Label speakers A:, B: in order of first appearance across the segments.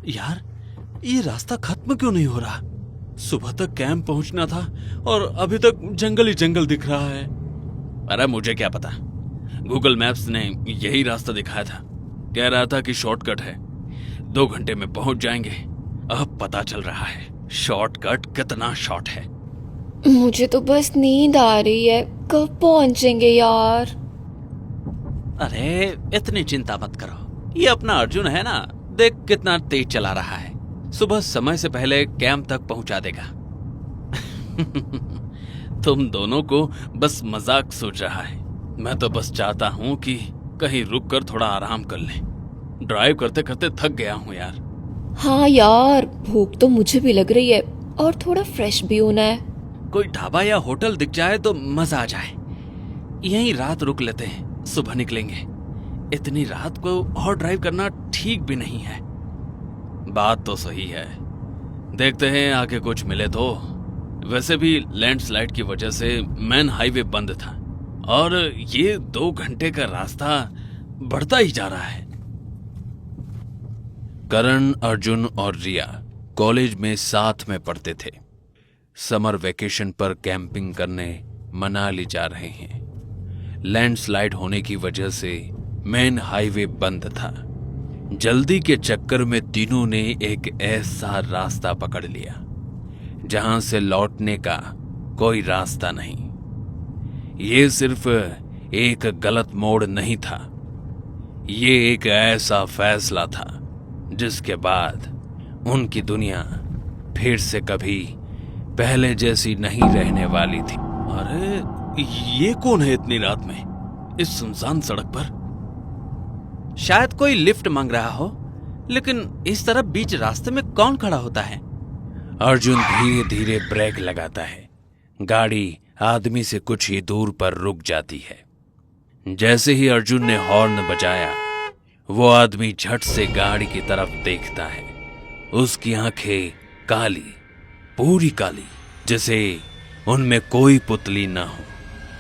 A: यार, ये रास्ता खत्म क्यों नहीं हो रहा? सुबह तक कैंप पहुंचना था और अभी तक जंगल ही जंगल दिख रहा है। अरे मुझे क्या पता, गूगल मैप्स ने यही रास्ता दिखाया था। कह रहा था कि शॉर्टकट है, 2 घंटे में पहुंच जाएंगे। अब पता चल रहा है शॉर्टकट कितना शॉर्ट है।
B: मुझे तो बस नींद आ रही है, कब पहुंचेंगे यार?
A: अरे इतनी चिंता मत करो, ये अपना अर्जुन है ना, देख कितना तेज चला रहा है। सुबह समय से पहले कैंप तक पहुंचा देगा। तुम दोनों को बस मजाक सोच रहा है। मैं तो बस चाहता हूं कि कहीं रुक कर थोड़ा आराम कर लें। ड्राइव करते करते थक गया हूं यार।
B: हाँ यार, भूख तो मुझे भी लग रही है और थोड़ा फ्रेश भी होना है।
A: कोई ढाबा या होटल दिख जाए तो मजा आ जाए। यहीं रात रुक लेते हैं, सुबह निकलेंगे। इतनी रात को और ड्राइव करना ठीक भी नहीं है। बात तो सही है, देखते हैं आगे कुछ मिले तो। वैसे भी लैंडस्लाइड की वजह से मेन हाईवे बंद था और ये 2 घंटे का रास्ता बढ़ता ही जा रहा है। करण, अर्जुन और रिया कॉलेज में साथ में पढ़ते थे। समर वेकेशन पर कैंपिंग करने मनाली जा रहे हैं। लैंडस्लाइड होने की वजह से मेन हाईवे बंद था। जल्दी के चक्कर में तीनों ने एक ऐसा रास्ता पकड़ लिया जहां से लौटने का कोई रास्ता नहीं। ये सिर्फ एक गलत मोड़ नहीं था, ये एक ऐसा फैसला था जिसके बाद उनकी दुनिया फिर से कभी पहले जैसी नहीं रहने वाली थी। अरे ये कौन है इतनी रात में इस सुनसान सड़क पर? शायद कोई लिफ्ट मांग रहा हो, लेकिन इस तरफ बीच रास्ते में कौन खड़ा होता है? अर्जुन धीरे धीरे ब्रेक लगाता है। गाड़ी आदमी से कुछ ही दूर पर रुक जाती है। जैसे ही अर्जुन ने हॉर्न बजाया, वो आदमी झट से गाड़ी की तरफ देखता है। उसकी आंखें काली, पूरी काली, जैसे उनमें कोई पुतली ना हो,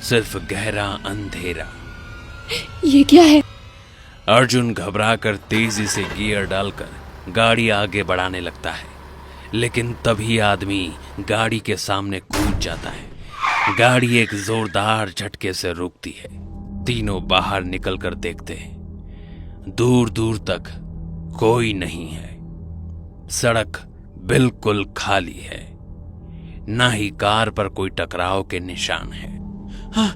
A: सिर्फ गहरा अंधेरा।
B: ये क्या है?
A: अर्जुन घबराकर तेजी से गियर डालकर गाड़ी आगे बढ़ाने लगता है, लेकिन तभी आदमी गाड़ी के सामने कूद जाता है। गाड़ी एक जोरदार झटके से रुकती है। तीनों बाहर निकलकर देखते हैं, दूर दूर तक कोई नहीं है। सड़क बिल्कुल खाली है, ना ही कार पर कोई टकराव के निशान है। हाँ,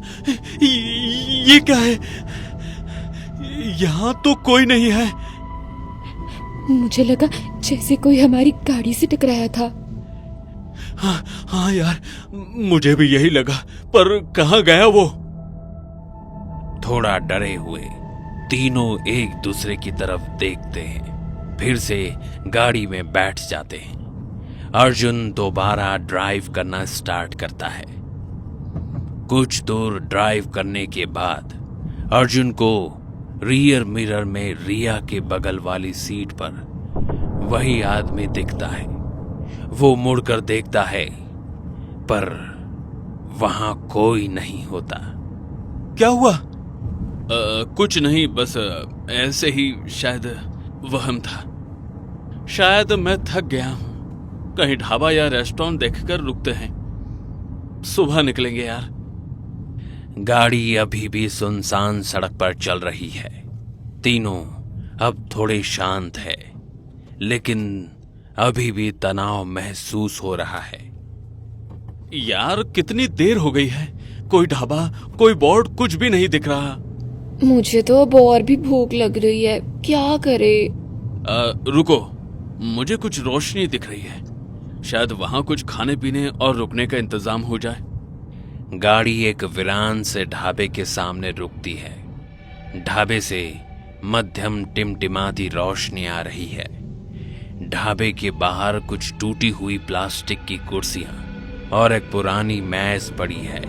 A: ये क्या है? यहाँ तो कोई नहीं है।
B: मुझे लगा जैसे कोई हमारी गाड़ी से टकराया था।
A: हाँ यार, मुझे भी यही लगा, पर कहाँ गया वो? थोड़ा डरे हुए तीनों एक दूसरे की तरफ देखते हैं, फिर से गाड़ी में बैठ जाते हैं। अर्जुन दोबारा ड्राइव करना स्टार्ट करता है। कुछ दूर ड्राइव करने के बाद अर्जुन को रियर मिरर में रिया के बगल वाली सीट पर वही आदमी दिखता है। वो मुड़कर देखता है, पर वहां कोई नहीं होता। क्या हुआ? कुछ नहीं, बस ऐसे ही, शायद वहम था। शायद मैं थक गया हूं। कहीं ढाबा या रेस्टोरेंट देखकर रुकते हैं, सुबह निकलेंगे यार। गाड़ी अभी भी सुनसान सड़क पर चल रही है। तीनों अब थोड़े शांत है, लेकिन अभी भी तनाव महसूस हो रहा है। यार कितनी देर हो गई है, कोई ढाबा, कोई बोर्ड, कुछ भी नहीं दिख रहा।
B: मुझे तो अब और भी भूख लग रही है, क्या करे?
A: रुको, मुझे कुछ रोशनी दिख रही है। शायद वहां कुछ खाने पीने और रुकने का इंतजाम हो जाए। गाड़ी एक वीरान से ढाबे के सामने रुकती है। ढाबे से मध्यम टिमटिमाती रोशनी आ रही है। ढाबे के बाहर कुछ टूटी हुई प्लास्टिक की कुर्सियां और एक पुरानी मेज पड़ी है।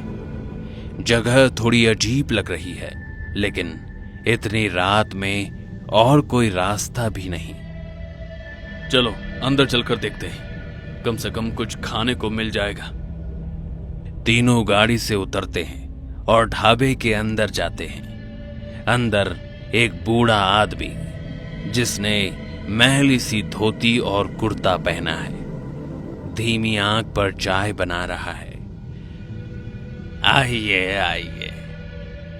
A: जगह थोड़ी अजीब लग रही है, लेकिन इतनी रात में और कोई रास्ता भी नहीं। चलो अंदर चलकर देखते हैं, कम से कम कुछ खाने को मिल जाएगा। तीनों गाड़ी से उतरते हैं और ढाबे के अंदर जाते हैं। अंदर एक बूढ़ा आदमी, जिसने मैली सी धोती और कुर्ता पहना है। धीमी आंख पर चाय बना रहा है।
C: आइए आइए,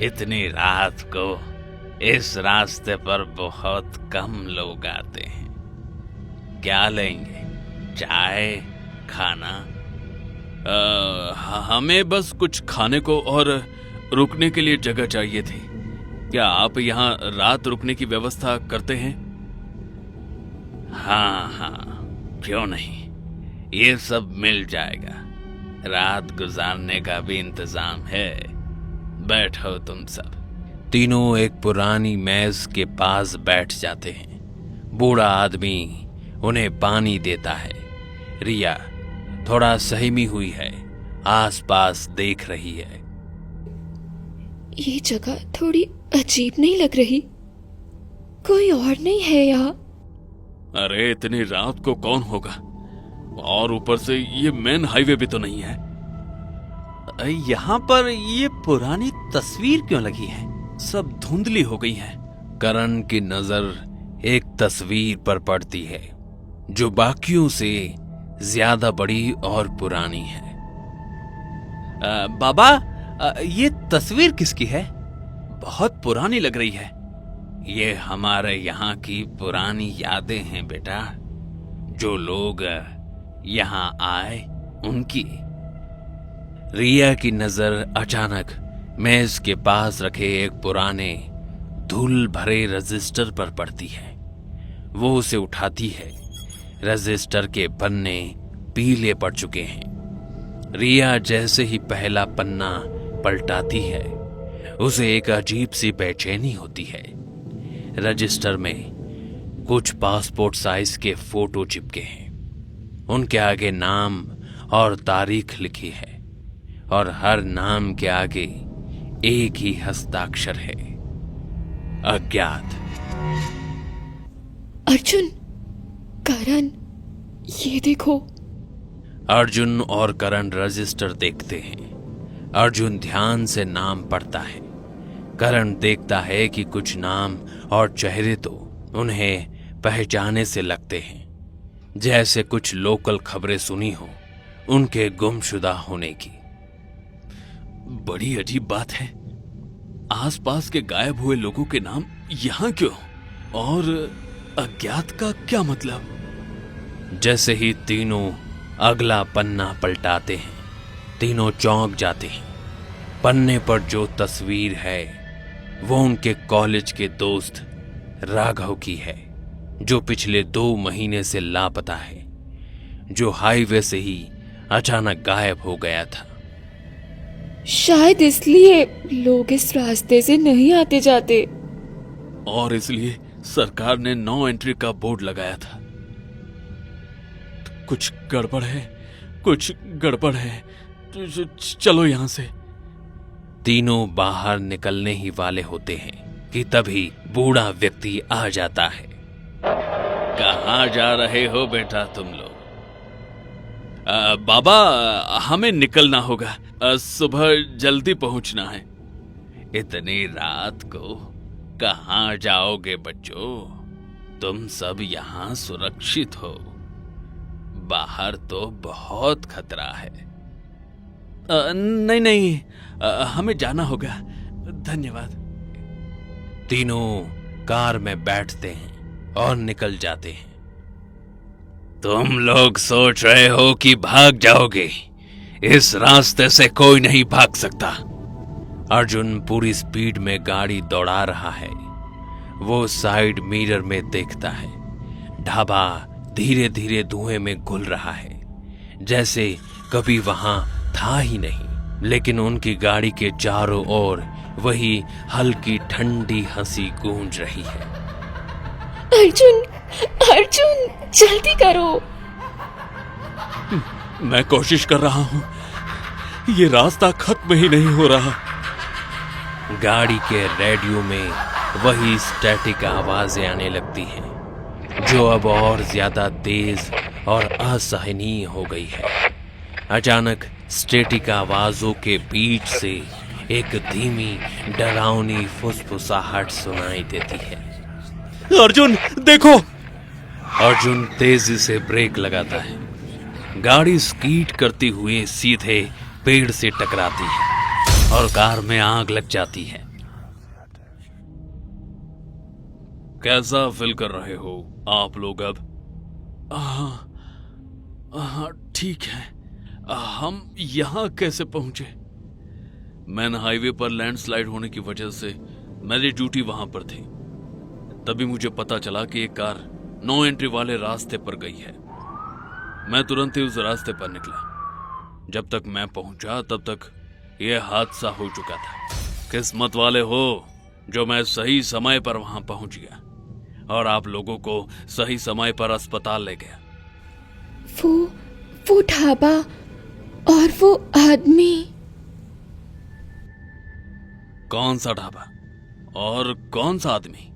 C: इतनी रात को इस रास्ते पर बहुत कम लोग आते हैं। क्या लेंगे? चाय, खाना?
A: हमें बस कुछ खाने को और रुकने के लिए जगह चाहिए थी। क्या आप यहाँ रात रुकने की व्यवस्था करते हैं?
C: हाँ, क्यों नहीं, ये सब मिल जाएगा। रात गुजारने का भी इंतजाम है। बैठो तुम सब।
A: तीनों एक पुरानी मेज के पास बैठ जाते हैं। बूढ़ा आदमी उन्हें पानी देता है। रिया थोड़ा सहमी हुई है, आसपास देख रही है।
B: ये जगह थोड़ी अजीब नहीं लग रही? कोई और नहीं है यहाँ?
A: अरे इतनी रात को कौन होगा? और ऊपर से ये मेन हाईवे भी तो नहीं है।
C: यहाँ पर ये पुरानी तस्वीर क्यों लगी है? सब धुंधली हो गई है।
A: करण की नजर एक तस्वीर पर पड़ती है जो बाकियों से ज्यादा बड़ी और पुरानी है।
C: बाबा, ये तस्वीर किसकी है? बहुत पुरानी लग रही है। ये हमारे यहाँ की पुरानी यादें हैं बेटा। जो लोग यहाँ आए उनकी।
A: रिया की नजर अचानक मेज के पास रखे एक पुराने धूल भरे रजिस्टर पर पड़ती है। वो उसे उठाती है। रजिस्टर के पन्ने पीले पड़ चुके हैं। रिया जैसे ही पहला पन्ना पलटाती है, उसे एक अजीब सी बेचैनी होती है। रजिस्टर में कुछ पासपोर्ट साइज के फोटो चिपके हैं। उनके आगे नाम और तारीख लिखी है और हर नाम के आगे एक ही हस्ताक्षर है, अज्ञात।
B: अर्जुन, करण, ये देखो।
A: अर्जुन और करण रजिस्टर देखते हैं। अर्जुन ध्यान से नाम पढ़ता है। करण देखता है कि कुछ नाम और चेहरे तो उन्हें पहचाने से लगते हैं, जैसे कुछ लोकल खबरें सुनी हो उनके गुमशुदा होने की। बड़ी अजीब बात है, आसपास के गायब हुए लोगों के नाम यहाँ क्यों? और अज्ञात का क्या मतलब? जैसे ही तीनों अगला पन्ना पलटाते हैं, तीनों चौंक जाते हैं। पन्ने पर जो तस्वीर है वो उनके कॉलेज के दोस्त राघव की है, जो पिछले 2 महीने से लापता है, जो हाईवे से ही अचानक गायब हो गया था।
B: शायद इसलिए लोग इस रास्ते से नहीं आते जाते।
A: और इसलिए सरकार ने नो एंट्री का बोर्ड लगाया था। कुछ गड़बड़ है, कुछ गड़बड़ है। चलो यहां से। तीनों बाहर निकलने ही वाले होते हैं कि तभी बूढ़ा व्यक्ति आ जाता है।
C: कहाँ जा रहे हो बेटा तुम लोग?
A: बाबा, हमें निकलना होगा। सुबह जल्दी पहुंचना है।
C: इतनी रात को कहाँ जाओगे बच्चों? तुम सब यहाँ सुरक्षित हो। बाहर तो बहुत खतरा है।
A: नहीं, हमें जाना होगा। धन्यवाद। तीनों कार में बैठते हैं और निकल जाते हैं।
C: तुम लोग सोच रहे हो कि भाग जाओगे? इस रास्ते से कोई नहीं भाग सकता।
A: अर्जुन पूरी स्पीड में गाड़ी दौड़ा रहा है। वो साइड मिरर में देखता है। ढाबा धीरे धीरे धुएं में घुल रहा है, जैसे कभी वहां था ही नहीं। लेकिन उनकी गाड़ी के चारों ओर वही हल्की ठंडी हंसी गूंज रही है।
B: अर्जुन, अर्जुन, जल्दी करो।
A: मैं कोशिश कर रहा हूं, ये रास्ता खत्म ही नहीं हो रहा। गाड़ी के रेडियो में वही स्टैटिक आवाजें आने लगती हैं, जो अब और ज्यादा तेज और असहनीय हो गई है। अचानक स्टैटिक आवाजों के बीच से एक धीमी डरावनी फुसफुसाहट सुनाई देती है। अर्जुन देखो! अर्जुन तेजी से ब्रेक लगाता है। गाड़ी स्कीड करती हुई सीधे पेड़ से टकराती है और कार में आग लग जाती है। कैसा फील कर रहे हो आप लोग अब? हाँ, ठीक है। हम यहाँ कैसे पहुंचे? मैन हाईवे पर लैंडस्लाइड होने की वजह से मेरी ड्यूटी वहां पर थी। तभी मुझे पता चला कि एक कार नो एंट्री वाले रास्ते पर गई है। मैं तुरंत ही उस रास्ते पर निकला। जब तक मैं पहुंचा तब तक यह हादसा हो चुका था। किस्मत वाले हो जो मैं सही समय पर वहां पहुंच गया और आप लोगों को सही समय पर अस्पताल ले गया।
B: वो ढाबा और वो आदमी।
A: कौन सा ढाबा और कौन सा आदमी?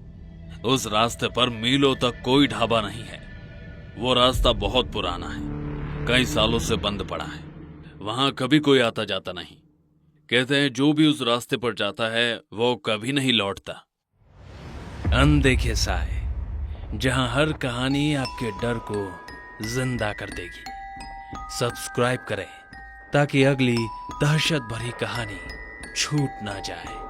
A: उस रास्ते पर मीलों तक कोई ढाबा नहीं है। वो रास्ता बहुत पुराना है, कई सालों से बंद पड़ा है। वहां कभी कोई आता जाता नहीं। कहते हैं जो भी उस रास्ते पर जाता है वो कभी नहीं लौटता। अनदेखे साए, जहां हर कहानी आपके डर को जिंदा कर देगी। सब्सक्राइब करें ताकि अगली दहशत भरी कहानी छूट ना जाए।